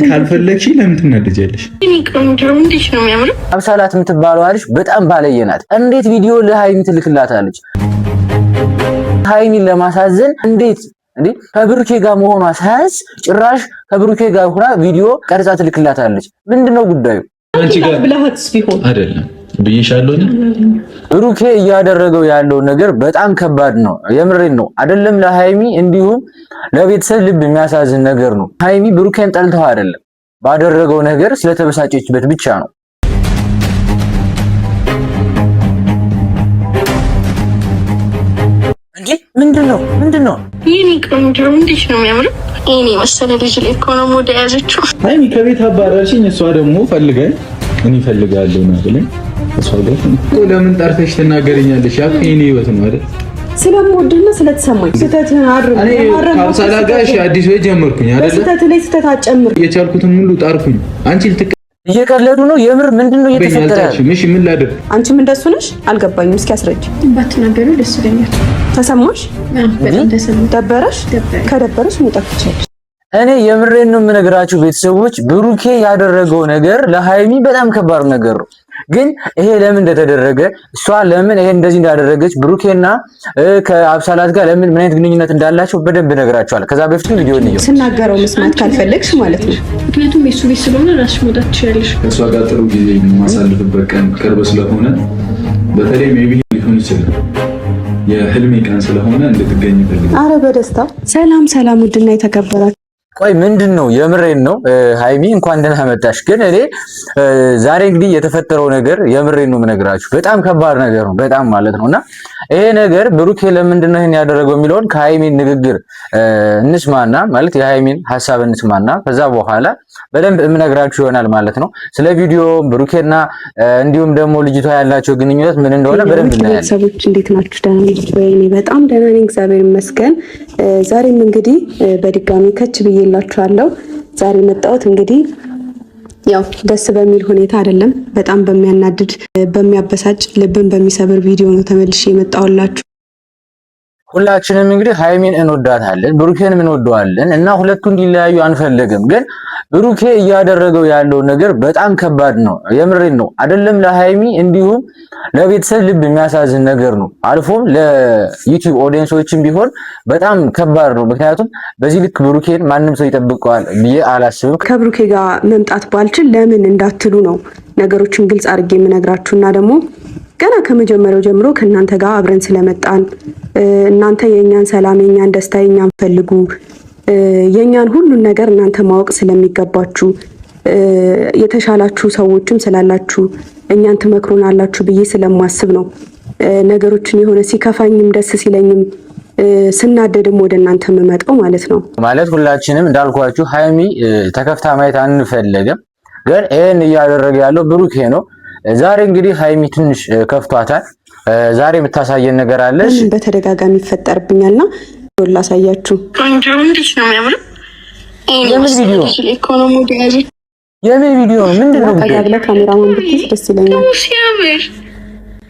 ካልፈለግሽ ለምን ትናደጃለሽ? አብሳላት የምትባለው አለሽ በጣም ባለየናት። እንዴት ቪዲዮ ለሃይሚ ትልክላታለች? ሃይሚን ለማሳዘን እንዴት እንዴ ከብሩኬ ጋር መሆኗ ሳያንስ ጭራሽ ከብሩኬ ጋር ሆና ቪዲዮ ቀርጻ ትልክላታለች። ምንድነው ጉዳዩ? አንቺ ጋር ብለሃትስ ቢሆን አይደለም ብዬሻለሁ። ብሩኬ እያደረገው ያለው ነገር በጣም ከባድ ነው። የምሬን ነው አይደለም? ለሃይሚ እንዲሁም ለቤተሰብ ልብ የሚያሳዝን ነገር ነው። ሃይሚ ብሩኬን ጠልተው አይደለም፣ ባደረገው ነገር ስለተበሳጨችበት ብቻ ነው። እንዴ ምንድነው? ይሄኔ ቆንጆ እንዴት ነው የሚያምረው! ይሄኔ መሰለ ልጅ ላይ እኮ ነው ሞድ ያዘችው። ሃይሚ ከቤት አባራሽኝ፣ እሷ ደግሞ ፈልገኝ እኔ ፈልጋለሁ ነው ብለኝ እሷ ደግሞ ለምን ጠርተሽ ትናገረኛለሽ? ያ የኔ ህይወት ነው አይደል? ስለምወድና ስለተሰማኝ ስተትን አድርግ አብሳላጋሽ አዲስ ወይ ጀመርኩኝ አይደል? ስተት ላይ ስተት አጨምር የቻልኩትን ሁሉ ጣርኩኝ። አንቺ እየቀለዱ ነው። የምር ምንድነው እየተፈጠረ? እሺ ምን ላድርግ? አንቺም እንደሱ ነሽ? አልገባኝም። እስኪ አስረጅ። ባትናገሩ ደስ ይለኛል። ተሰማሽ? በጣም ተሰማኝ። ደበረሽ? ከደበረሽ መውጣት ትችያለሽ። እኔ የምሬን ነው የምነግራችሁ ቤተሰቦች፣ ብሩኬ ያደረገው ነገር ለሃይሚ በጣም ከባድ ነገር ነው። ግን ይሄ ለምን እንደተደረገ እሷ ለምን ይሄ እንደዚህ እንዳደረገች ብሩኬና ከአብሳላት ጋር ለምን ምን አይነት ግንኙነት እንዳላቸው በደንብ ነግራቸዋለሁ። ከዛ በፊት ቪዲዮ ነው ስናገረው መስማት ካልፈለግሽ ማለት ነው። ምክንያቱም የሱ ቤት ስለሆነ ራስሽ መውጣት ትችያለሽ። ከእሷ ጋር ጥሩ ጊዜ የማሳልፍበት ቀን ቅርብ ስለሆነ በተለይ ሜቢ ሊሆን ይችላል የህልሜ ቀን ስለሆነ እንድትገኝ ፈልጋለሁ። አረ በደስታ ሰላም ውድና የተከበራችሁ ቆይ ምንድነው? የምሬን ነው ሃይሚ እንኳን ደህና መጣሽ። ግን እኔ ዛሬ እንግዲህ የተፈጠረው ነገር የምሬን ነው የምነግራችሁ በጣም ከባድ ነገር ነው፣ በጣም ማለት ነውና ይሄ ነገር ብሩኬ ለምንድነው ይሄን ያደረገው የሚለውን ከሃይሚን ንግግር እንስማና ማለት የሃይሚን ሐሳብ እንስማና ከዛ በኋላ በደንብ እምነግራችሁ ይሆናል ማለት ነው። ስለ ቪዲዮ ብሩኬና እንዲሁም ደግሞ ልጅቷ ያላቸው ግንኙነት ምን እንደሆነ በደንብ እናያለን። ሰዎች እንዴት ናችሁ? ደህና ናችሁ ወይ? እኔ በጣም ደህና ነኝ፣ እግዚአብሔር ይመስገን። ዛሬም እንግዲህ በድጋሚ ከች ብዬላችኋለሁ። ዛሬ መጣሁት እንግዲህ ያው ደስ በሚል ሁኔታ አይደለም፣ በጣም በሚያናድድ በሚያበሳጭ ልብን በሚሰብር ቪዲዮ ነው ተመልሼ የመጣሁላችሁ። ሁላችንም እንግዲህ ሃይሚን እንወዳታለን፣ ብሩኬንም እንወደዋለን እና ሁለቱ እንዲለያዩ አንፈልግም። ግን ብሩኬ እያደረገው ያለው ነገር በጣም ከባድ ነው። የምሬን ነው አይደለም? ለሃይሚ እንዲሁም ለቤተሰብ ልብ የሚያሳዝን ነገር ነው። አልፎም ለዩቲዩብ ኦዲየንሶችም ቢሆን በጣም ከባድ ነው። ምክንያቱም በዚህ ልክ ብሩኬን ማንም ሰው ይጠብቀዋል ብዬ አላስብም። ከብሩኬ ጋር መምጣት ባልችል ለምን እንዳትሉ ነው ነገሮችን ግልጽ አድርጌ የምነግራችሁና ደግሞ ገና ከመጀመሪያው ጀምሮ ከእናንተ ጋር አብረን ስለመጣን እናንተ የኛን ሰላም የኛን ደስታ የኛን ፈልጉ የኛን ሁሉን ነገር እናንተ ማወቅ ስለሚገባችሁ የተሻላችሁ ሰዎችም ስላላችሁ እኛን ትመክሩናላችሁ ብዬ ስለማስብ ነው ነገሮችን የሆነ ሲከፋኝም ደስ ሲለኝም ስናደድም ወደ እናንተ የምመጣው ማለት ነው። ማለት ሁላችንም እንዳልኳችሁ ሃይሚ ተከፍታ ማየት አንፈልግም፣ ግን ይሄን እያደረገ ያለው ብሩኬ ነው። ዛሬ እንግዲህ ሃይሚ ትንሽ ከፍቷታል። ዛሬ የምታሳየን ነገር አለሽ። በተደጋጋሚ ይፈጠርብኛልና ላሳያችሁ። ቆንጆ እንዴት ነው የሚያምረው! የምን ቪዲዮ ምንድነው? አጋግለ ካሜራማን ብትይዝ ደስ ይለኛል። ሲያምር!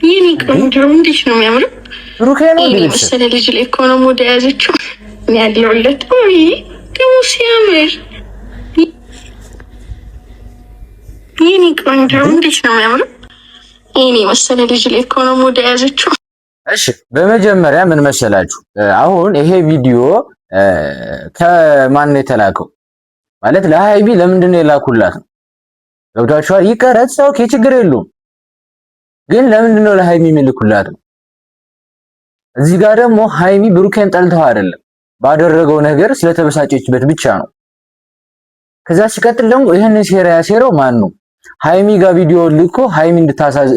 ይሄኔ ቆንጆ እንዴት ነው የሚያምረው! ብሩኬ ነው ይሄ መሰለ ልጅ ላይ እኮ ነው ሞድ ያዘችው ያለውለት። ወይ ደግሞ ሲያምር! ይሄኔ ቆንጆ እንዴት ነው የሚያምረው! ይሄኔ መሰለ ልጅ ላይ እኮ ነው ሞድ ያዘችው። እሺ በመጀመሪያ ምን መሰላችሁ፣ አሁን ይሄ ቪዲዮ ከማን ነው የተላከው? ማለት ለሃይሚ ለምንድን ነው የላኩላት ነው? ገብታችኋል? ይቀረጽ ኦኬ፣ ችግር የለውም። ግን ለምንድን ነው ለሃይሚ የሚልኩላት ነው? እዚህ ጋር ደግሞ ሃይሚ ብሩኬን ጠልተው አይደለም፣ ባደረገው ነገር ስለተበሳጨችበት ብቻ ነው። ከዛ ሲቀጥል ደግሞ ይሄንን ሴራ ያሴረው ማን ነው? ሃይሚ ጋር ቪዲዮ ልኮ ሃይሚ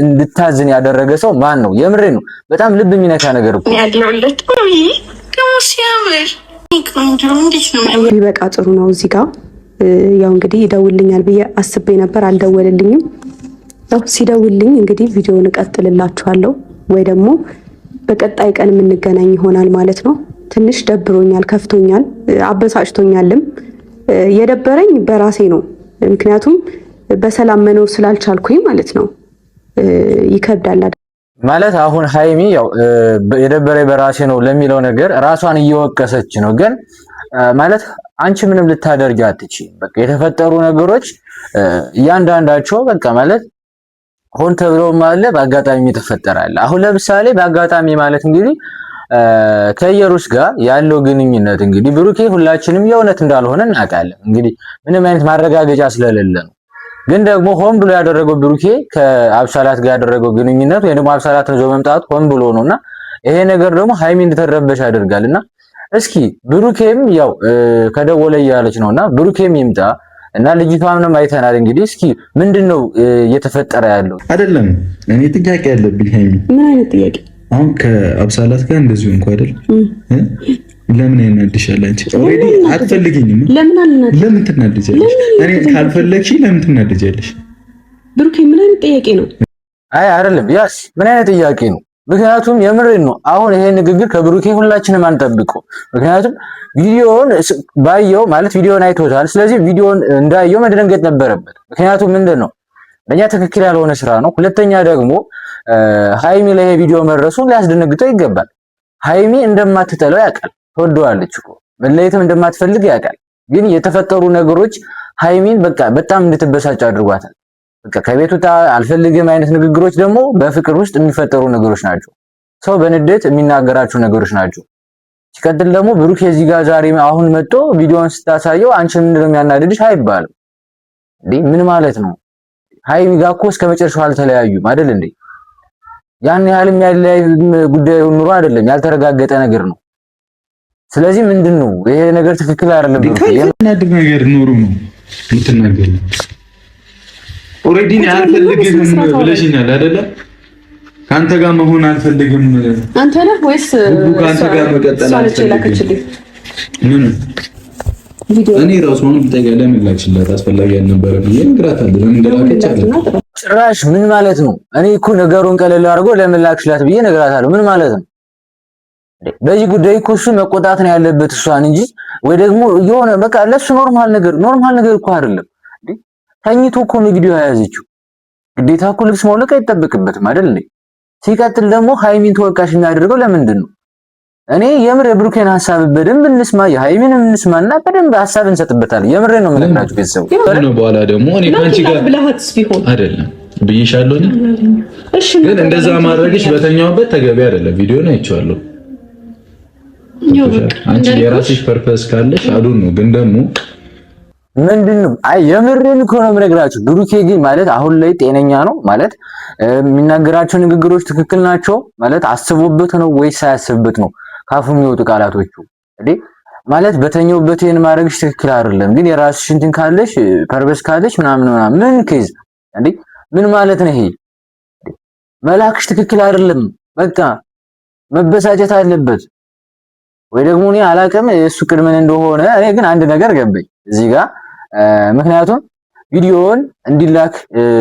እንድታዝን ያደረገ ሰው ማን ነው? የምሬ ነው። በጣም ልብ የሚነካ ነገር እኮ ያለውለት። ወይ ደግሞ ሲያምር! ቆንጆ እንዴት ነው የሚያምር! ቢበቃ ጥሩ ነው። እዚህ ጋር ያው እንግዲህ ይደውልኛል ብዬ አስቤ ነበር፣ አልደወልልኝም። ያው ሲደውልልኝ እንግዲህ ቪዲዮውን እቀጥልላችኋለሁ ወይ ደግሞ በቀጣይ ቀን የምንገናኝ ይሆናል ማለት ነው። ትንሽ ደብሮኛል፣ ከፍቶኛል፣ አበሳጭቶኛልም። የደበረኝ በራሴ ነው፣ ምክንያቱም በሰላም መኖር ስላልቻልኩኝ ማለት ነው። ይከብዳል። ማለት አሁን ሃይሚ ያው የደበረኝ በራሴ ነው ለሚለው ነገር ራሷን እየወቀሰች ነው። ግን ማለት አንቺ ምንም ልታደርጊ አትችይም። በቃ የተፈጠሩ ነገሮች እያንዳንዳቸው በቃ ማለት ሆን ተብሎ ማለት በአጋጣሚ የተፈጠረ አለ። አሁን ለምሳሌ በአጋጣሚ ማለት እንግዲህ ከኢየሩስ ጋር ያለው ግንኙነት እንግዲህ ብሩኬ ሁላችንም የእውነት እንዳልሆነ እናውቃለን። እንግዲህ ምንም አይነት ማረጋገጫ ስለሌለ ነው። ግን ደግሞ ሆን ብሎ ያደረገው ብሩኬ ከአብሳላት ጋር ያደረገው ግንኙነት ወይ ደግሞ አብሳላትን ይዞ መምጣቱ ሆን ብሎ ነውና ይሄ ነገር ደግሞ ሃይሚ እንድትረበሽ ያደርጋልና እስኪ ብሩኬም ያው ከደወለ እያለች ነውና ብሩኬም ይምጣ እና ልጅቷንም አይተናል። እንግዲህ እስኪ ምንድነው እየተፈጠረ ያለው? አይደለም እኔ ጥያቄ ያለብኝ ሃይሚ፣ ምን አይነት ጥያቄ? አሁን ከአብሳላት ጋር እንደዚሁ እንኳን አይደል ለምን ያናድሻል? አንቺ ኦሬዲ አትፈልጊኝም። ለምን ትናደጃለሽ? እኔ ካልፈለግሽ ለምን ትናደጃለሽ? ብሩኬ ምን አይነት ጥያቄ ነው? አይ አይደለም ያስ ምን አይነት ጥያቄ ነው? ምክንያቱም የምሬን ነው። አሁን ይሄ ንግግር ከብሩኬ ሁላችንም አንጠብቀው። ምክንያቱም ቪዲዮውን ባየው ማለት ቪዲዮውን አይቶታል። ስለዚህ ቪዲዮውን እንዳየው መደንገጥ ነበረበት። ምክንያቱም ምንድነው ለኛ ትክክል ያልሆነ ስራ ነው። ሁለተኛ ደግሞ ሃይሚ ላይ ቪዲዮ መድረሱ ሊያስደነግጠው ይገባል። ሃይሚ እንደማትጠለው ያውቃል። ትወደዋለች እኮ መለየትም እንደማትፈልግ ያውቃል። ግን የተፈጠሩ ነገሮች ሃይሚን በቃ በጣም እንድትበሳጭ አድርጓታል። በቃ ከቤቱ አልፈልግም አይነት ንግግሮች ደግሞ በፍቅር ውስጥ የሚፈጠሩ ነገሮች ናቸው። ሰው በንዴት የሚናገራቸው ነገሮች ናቸው። ሲቀጥል ደግሞ ብሩክ እዚህ ጋር ዛሬ አሁን መጥቶ ቪዲዮውን ስታሳየው አንቺ ምንድነው የሚያናድድሽ አይባልም እንዴ? ምን ማለት ነው? ሃይሚ ጋር እኮ እስከ መጨረሻው አልተለያዩም አይደል እንዴ? ያን ያህልም ያለያይ ጉዳይ ኑሮ አይደለም፣ ያልተረጋገጠ ነገር ነው። ስለዚህ ምንድነው ይሄ ነገር ትክክል አይደለም። የሚያናድድ ነገር ኑሮ ነው የምትናገሪው። ኦሬዲ አልፈልግም ብለሽኛል አይደለ? ካንተ ጋር መሆን አልፈልግም። አንተ ነህ ወይስ ካንተ ጋር መቀጠል አልፈልግም? ምን እኔ ራሱ አሁን ብጠይቃ ለምን ላክሽላት አስፈላጊ አልነበረ ብዬ እነግራታለሁ። ለምን እንደላከች አለ ጭራሽ ምን ማለት ነው? እኔ እኮ ነገሩን ቀለል አድርጎ ለምን ላክሽላት ብዬ እነግራታለሁ። ምን ማለት ነው? በዚህ ጉዳይ እኮ እሱ መቆጣት ነው ያለበት እሷን እንጂ ወይ ደግሞ የሆነ በቃ ለሱ ኖርማል ነገር እኮ አይደለም። ተኝቶ እኮ ነው ቪዲዮ ያያዘችው። ግዴታ እኮ ልብስ ማውለቅ አይጠበቅበትም አይደል እንዴ? ሲቀጥል ደግሞ ሃይሚን ተወቃሽ የሚያደርገው ለምንድን ነው? እኔ የምር የብሩኬን ሐሳብ በደንብ እንስማ፣ የሃይሚንም እንስማና በደንብ ሐሳብ እንሰጥበታለን። የምር ነው የምነግራችሁ ቤተሰቦች። ነው በኋላ ደግሞ እኔ ካንቺ ጋር አይደለም ብዬሻለሁ። እሺ ግን እንደዛ ማድረግሽ በተኛውበት ተገቢ አይደለም። ቪዲዮን አይቼዋለሁ። አንቺ የራስሽ ፐርፐስ ካለሽ አዱን ነው። ግን ደግሞ ምንድነው አይ የምርን እኮ ነው የምነግራችሁ። ብሩኬ ግን ማለት አሁን ላይ ጤነኛ ነው ማለት የሚናገራቸው ንግግሮች ትክክል ናቸው ማለት አስቦበት ነው ወይስ ሳያስብበት ነው ካፉ የሚወጡ ቃላቶቹ? እንዴ ማለት በተኛውበት ይሄን ማድረግሽ ትክክል አይደለም። ግን የራስሽ እንትን ካለሽ ፐርፐስ ካለሽ ምናምን ምን ኬዝ እንዴ ምን ማለት ነው ይሄ? መላክሽ ትክክል አይደለም። በቃ መበሳጨት አለበት ወይ ደግሞ እኔ አላውቅም እሱ ቅድምን እንደሆነ። እኔ ግን አንድ ነገር ገባኝ እዚህ ጋር ምክንያቱም ቪዲዮውን እንዲላክ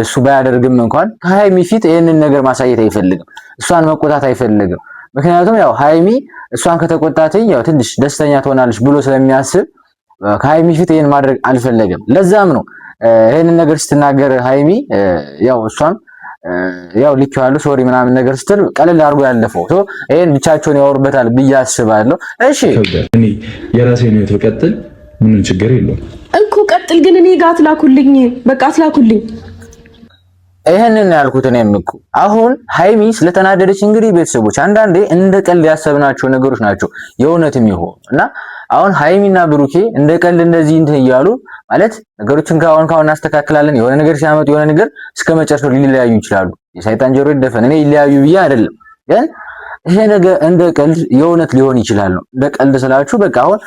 እሱ ባያደርግም እንኳን ከሃይሚ ፊት ይሄንን ነገር ማሳየት አይፈልግም። እሷን መቆጣት አይፈልግም። ምክንያቱም ያው ሃይሚ እሷን ከተቆጣተኝ ያው ትንሽ ደስተኛ ትሆናለች ብሎ ስለሚያስብ ከሃይሚ ፊት ይሄን ማድረግ አልፈለገም። ለዛም ነው ይሄንን ነገር ስትናገር ሃይሚ ያው እሷም ያው ልኬዋለሁ ሶሪ ምናምን ነገር ስትል ቀለል አድርጎ ያለፈው ሶ ይሄን ብቻቸውን ያወሩበታል ብዬ አስባለሁ። እሺ እኔ የራሴን ነው ተቀጥል ምንም ችግር የለውም እኮ ቀጥል። ግን እኔ ጋር አትላኩልኝ፣ በቃ አትላኩልኝ። ይሄንን ያልኩት እኔም እኮ አሁን ሃይሚ ስለተናደደች እንግዲህ ቤተሰቦች አንዳንዴ እንደ ቀልድ ያሰብናቸው ነገሮች ናቸው የእውነትም ይሆን እና አሁን ሃይሚና ብሩኬ እንደ ቀልድ እንደዚህ እንትን እያሉ ማለት ነገሮችን ካሁን እናስተካክላለን የሆነ ነገር ሲያመጡ የሆነ ነገር እስከ መጨረሻው ሊለያዩ ይችላሉ። የሰይጣን ጆሮ ይደፈን። እኔ ይለያዩ ብዬ አይደለም፣ ግን ይሄ ነገር እንደ ቀልድ የእውነት ሊሆን ይችላል ነው። እንደ ቀልድ ስላችሁ በቃ አሁን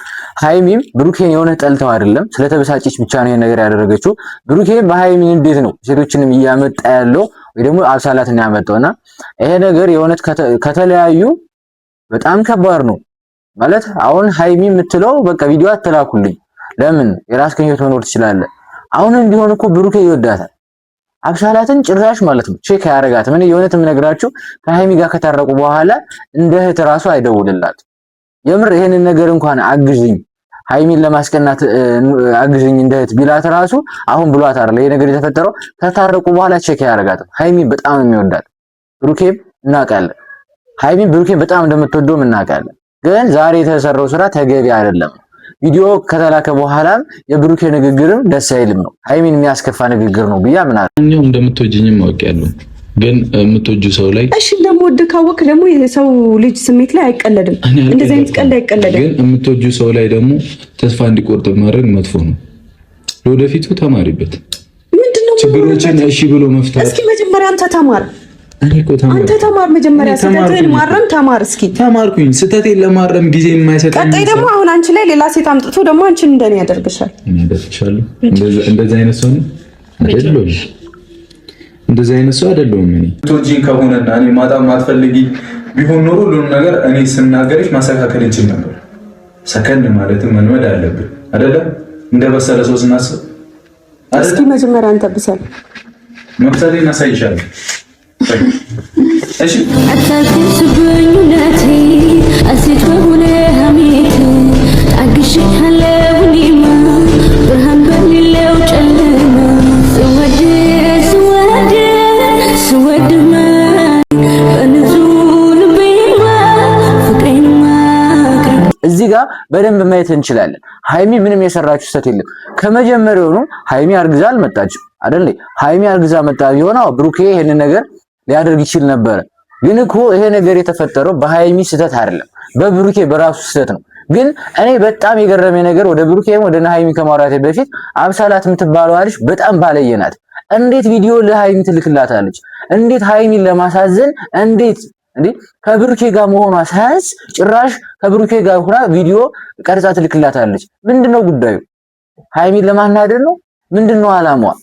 ሃይሚም ብሩኬን የእውነት ጠልተው አይደለም ስለተበሳጨች ብቻ ነው ይሄ ነገር ያደረገችው። ብሩኬ በሃይሚ እንዴት ነው ሴቶችንም እያመጣ ያለው ወይ ደግሞ አብሳላትን ያመጣውና ይሄ ነገር የእውነት ከተለያዩ በጣም ከባድ ነው ማለት። አሁን ሃይሚ የምትለው በቃ ቪዲዮ አትላኩልኝ፣ ለምን የራስህን ህይወት መኖር ትችላለህ። አሁንም ቢሆን እኮ ብሩኬ ይወዳታል አብሳላትን ጭራሽ ማለት ነው ቼክ ያደርጋትም። እኔ የእውነት የምነግራችሁ ከሃይሚ ጋር ከታረቁ በኋላ እንደ እህት ራሱ አይደውልላት። የምር ይሄንን ነገር እንኳን አግዥኝ ሃይሚን ለማስቀናት አግዥኝ እንደ እህት ቢላት ራሱ አሁን ብሏት አይደል ይሄ ነገር የተፈጠረው። ከታረቁ በኋላ ቼክ ያደርጋትም። ሃይሚ በጣም የሚወዳት ብሩኬም እናውቃለን። ሃይሚ ብሩኬን በጣም እንደምትወደው እናውቃለን። ግን ዛሬ የተሰራው ስራ ተገቢ አይደለም። ቪዲዮ ከተላከ በኋላም የብሩኬ ንግግርም ደስ አይልም ነው። ሃይሚን የሚያስከፋ ንግግር ነው ብዬ አምናለሁ። እኛው እንደምትወጂኝም አውቄያለሁ። ግን የምትወጁ ሰው ላይ እሺ እንደምወድ ካወቅ ደግሞ የሰው ልጅ ስሜት ላይ አይቀለድም። እንደዚህ አይነት ቀልድ አይቀለድም። ግን የምትወጁ ሰው ላይ ደግሞ ተስፋ እንዲቆርጥ ማድረግ መጥፎ ነው። ለወደፊቱ ተማሪበት። ምንድነው ችግሮችን እሺ ብሎ መፍታት። እስኪ መጀመሪያ አንተ ተማር። አንተ ተማር መጀመሪያ ስህተትህን ማረም ተማር። እስኪ ተማርኩኝ። ስህተቴን ለማረም ጊዜ የማይሰጠኝ ቀጣይ ደግሞ አሁን አንቺ ላይ ሌላ ሴት አምጥቶ ደግሞ አንቺን እንደኔ ያደርግሻል። እንደዚህ አይነት ሰው ነው አይደለም። እንደዚህ አይነት ሰው አይደለም። እኔ ቶጂን ከሆነና እኔ ማጣም ማትፈልጊ ቢሆን ኖሮ ሁሉንም ነገር እኔ ስናገርሽ ማስተካከል እንችል ነበር። ሰከን ማለትም መልመድ አለብን አይደለም? እንደ በሰለ ሰው ስናስብ እስኪ መጀመሪያ አንተ ብሰል መብሰሌን አሳይሻለሁ። እሺ አታክስ በእውነቴ አሴት በሆነ ሐሜት አግሽሃለሁኝማ ብርሃን በሌለው ጨለማ ስወድማ በንጹህ ልቤማ ፍቅሬንማ እዚህ ጋር በደንብ ማየት እንችላለን። ሃይሚ ምንም የሰራችው ስህተት የለም። ከመጀመሪያውኑ ሃይሚ አርግዛ አልመጣችም አይደል? ሃይሚ አርግዛ መጣ ቢሆን ብሩኬ ይሄንን ነገር ሊያደርግ ይችል ነበር። ግን እኮ ይሄ ነገር የተፈጠረው በሃይሚ ስህተት አይደለም፣ በብሩኬ በራሱ ስህተት ነው። ግን እኔ በጣም የገረመኝ ነገር ወደ ብሩኬም ወደ ሃይሚ ከማውራቴ በፊት አብሳላት የምትባለው አልሽ በጣም ባለየናት። እንዴት ቪዲዮ ለሃይሚ ትልክላታለች? እንዴት ሃይሚን ለማሳዘን እንዴት ከብሩኬ ጋር መሆኗ ሳያንስ ጭራሽ ከብሩኬ ጋር ሆና ቪዲዮ ቀርጻ ትልክላታለች። ምንድነው ጉዳዩ? ሃይሚን ለማናደድ ነው? ምንድነው አላማዋ?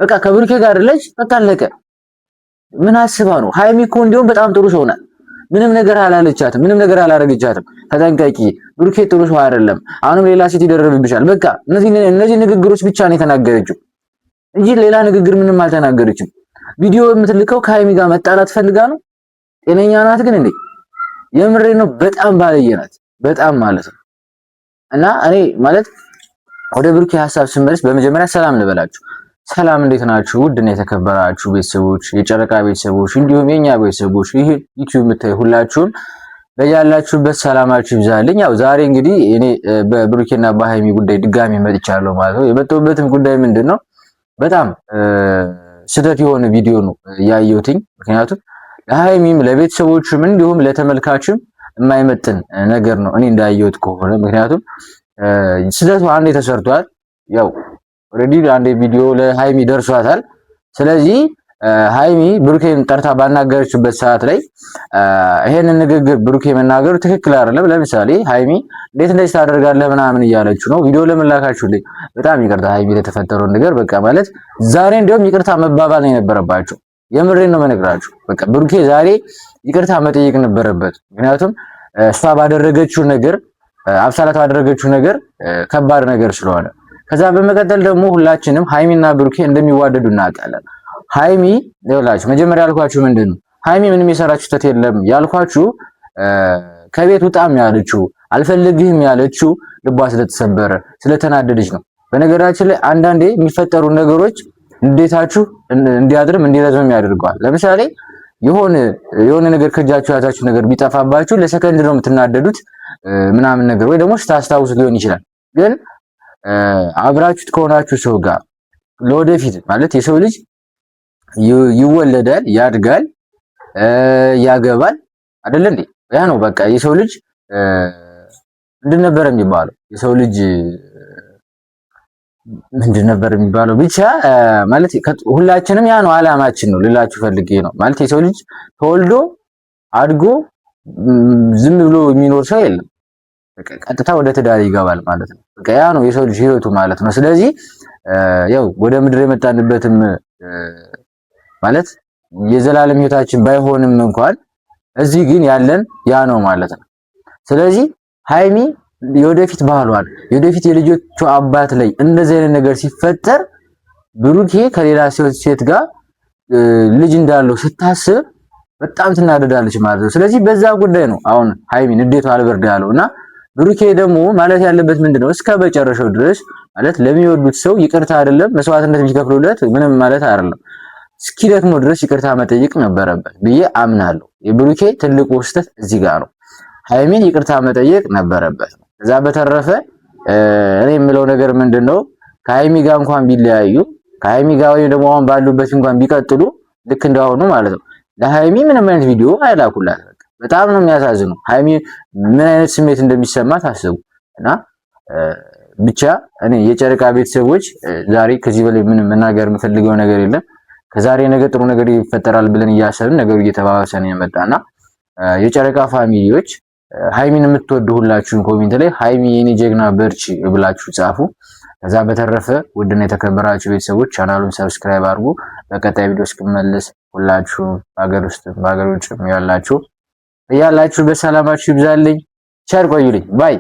በቃ ከብሩኬ ጋር አይደለች፣ በቃ አለቀ። ምን አስባ ነው? ሃይሚ እኮ እንዲያውም በጣም ጥሩ ሰው ናት። ምንም ነገር አላለቻትም፣ ምንም ነገር አላረገቻትም። ተጠንቀቂ፣ ብሩኬ ጥሩ ሰው አይደለም፣ አሁንም ሌላ ሴት ይደረብብሻል። በቃ እነዚህ ንግግሮች ብቻ ነው የተናገረችው እንጂ ሌላ ንግግር ምንም አልተናገረችም። ቪዲዮ የምትልከው ከሃይሚ ጋር መጣላት ፈልጋ ነው። ጤነኛ ናት ግን እንዴ? የምሬ ነው። በጣም ባለየ ናት፣ በጣም ማለት ነው። እና እኔ ማለት ወደ ብሩኬ ሐሳብ ስመለስ በመጀመሪያ ሰላም ልበላችሁ። ሰላም እንዴት ናችሁ? ውድና የተከበራችሁ ቤተሰቦች፣ የጨረቃ ቤተሰቦች እንዲሁም የኛ ቤተሰቦች ይህ ዩቲዩብ የምታዩ ሁላችሁም በያላችሁበት ሰላማችሁ ይብዛልኝ። ያው ዛሬ እንግዲህ እኔ በብሩኬና በሃይሚ ጉዳይ ድጋሚ መጥቻለሁ ማለት ነው። የመጣሁበትም ጉዳይ ምንድነው በጣም ስህተት የሆነ ቪዲዮ ነው ያየሁትኝ። ምክንያቱም ለሃይሚም ለቤተሰቦችም እንዲሁም ለተመልካችም የማይመጥን ነገር ነው እኔ እንዳየሁት ከሆነ። ምክንያቱም ስህተቱ አንዴ ተሰርቷል። ያው ኦሬዲ አንዴ ቪዲዮ ለሃይሚ ደርሷታል። ስለዚህ ሃይሚ ብሩኬን ጠርታ ባናገረችበት ሰዓት ላይ ይሄንን ንግግር ብሩኬ መናገሩ ትክክል አይደለም። ለምሳሌ ሃይሚ እንዴት እንደዚህ ታደርጋለህ ምናምን እያለችው ነው። ቪዲዮ ለመላካችሁልኝ በጣም ይቅርታ ሃይሚ ለተፈጠረው ነገር በቃ ማለት ዛሬ እንደውም ይቅርታ መባባል ነው የነበረባቸው። የምሬን ነው መነግራችሁ። በቃ ብሩኬ ዛሬ ይቅርታ መጠየቅ ነበረበት። ምክንያቱም እሷ ባደረገችው ነገር አብሳላት ባደረገችው ነገር ከባድ ነገር ስለሆነ። ከዛ በመቀጠል ደግሞ ሁላችንም ሃይሚና ብሩኬ እንደሚዋደዱ እናውቃለን። ሃይሚ ይኸውላችሁ መጀመሪያ ያልኳችሁ ምንድነው ሃይሚ ምንም የሰራችው ስህተት የለም ያልኳችሁ ከቤት ውጣም ያለችው አልፈልግህም ያለችው ልቧ ስለተሰበረ ስለተናደደች ነው። በነገራችን ላይ አንዳንዴ የሚፈጠሩ ነገሮች እንዴታችሁ እንዲያድርም እንዲረዝምም ያደርገዋል። ለምሳሌ የሆነ ነገር ከእጃችሁ ያዛችሁ ነገር ቢጠፋባችሁ ለሰከንድ ነው የምትናደዱት ምናምን ነገር ወይ ደግሞ ስታስታውሱት ሊሆን ይችላል። ግን አብራችሁት ከሆናችሁ ሰው ጋር ለወደፊት ማለት የሰው ልጅ ይወለዳል፣ ያድጋል፣ ያገባል አይደል እንዴ? ያ ነው በቃ የሰው ልጅ ምንድን ነበር የሚባለው? የሰው ልጅ ምንድን ነበር የሚባለው? ብቻ ማለት ሁላችንም ያ ነው አላማችን ነው ልላችሁ ፈልጌ ነው። ማለት የሰው ልጅ ተወልዶ አድጎ ዝም ብሎ የሚኖር ሰው የለም። በቃ ቀጥታ ወደ ትዳር ይገባል ማለት ነው። በቃ ያ ነው የሰው ልጅ ህይወቱ ማለት ነው። ስለዚህ ያው ወደ ምድር የመጣንበትም ማለት የዘላለም ህይወታችን ባይሆንም እንኳን እዚህ ግን ያለን ያ ነው ማለት ነው። ስለዚህ ሃይሚ የወደፊት ባህሏን የወደፊት የልጆቿ አባት ላይ እንደዚህ አይነት ነገር ሲፈጠር ብሩኬ ከሌላ ሴት ጋር ልጅ እንዳለው ስታስብ በጣም ትናደዳለች ማለት ነው። ስለዚህ በዛ ጉዳይ ነው አሁን ሃይሚ ንዴቷ አልበርድ ያለውና ብሩኬ ደግሞ ማለት ያለበት ምንድነው እስከ መጨረሻው ድረስ ማለት ለሚወዱት ሰው ይቅርታ አይደለም መስዋዕትነት የሚከፍሉለት ምንም ማለት አይደለም። እስኪደክመው ድረስ ይቅርታ መጠየቅ ነበረበት ብዬ አምናለሁ። የብሩኬ ትልቁ ስህተት እዚህ ጋር ነው። ሃይሚን ይቅርታ መጠየቅ ነበረበት። ከዛ በተረፈ እኔ የምለው ነገር ምንድነው ከሃይሚ ጋር እንኳን ቢለያዩ ከሃይሚ ጋር ወይም ደግሞ አሁን ባሉበት እንኳን ቢቀጥሉ ልክ እንዳሁኑ ማለት ነው ለሃይሚ ምንም አይነት ቪዲዮ አይላኩላት። በጣም ነው የሚያሳዝነው። ሃይሚ ምን አይነት ስሜት እንደሚሰማ ታስቡ። እና ብቻ እኔ የጨረቃ ቤተሰቦች ዛሬ ከዚህ በላይ ምንም መናገር የምፈልገው ነገር የለም። ከዛሬ ነገ ጥሩ ነገር ይፈጠራል ብለን እያሰብን ነገሩ እየተባባሰ ነው የመጣና የጨረቃ ፋሚሊዎች ሃይሚን የምትወዱ ሁላችሁን ኮሜንት ላይ ሃይሚ የኔ ጀግና በርቺ ብላችሁ ጻፉ። ከዛ በተረፈ ውድና የተከበራችሁ ቤተሰቦች ቻናሉን ሰብስክራይብ አድርጉ። በቀጣይ ቪዲዮ እስክመለስ ሁላችሁ በአገር ውስጥ በአገር ውጭ ያላችሁ በሰላማችሁ ይብዛልኝ። ቸር ቆዩልኝ ባይ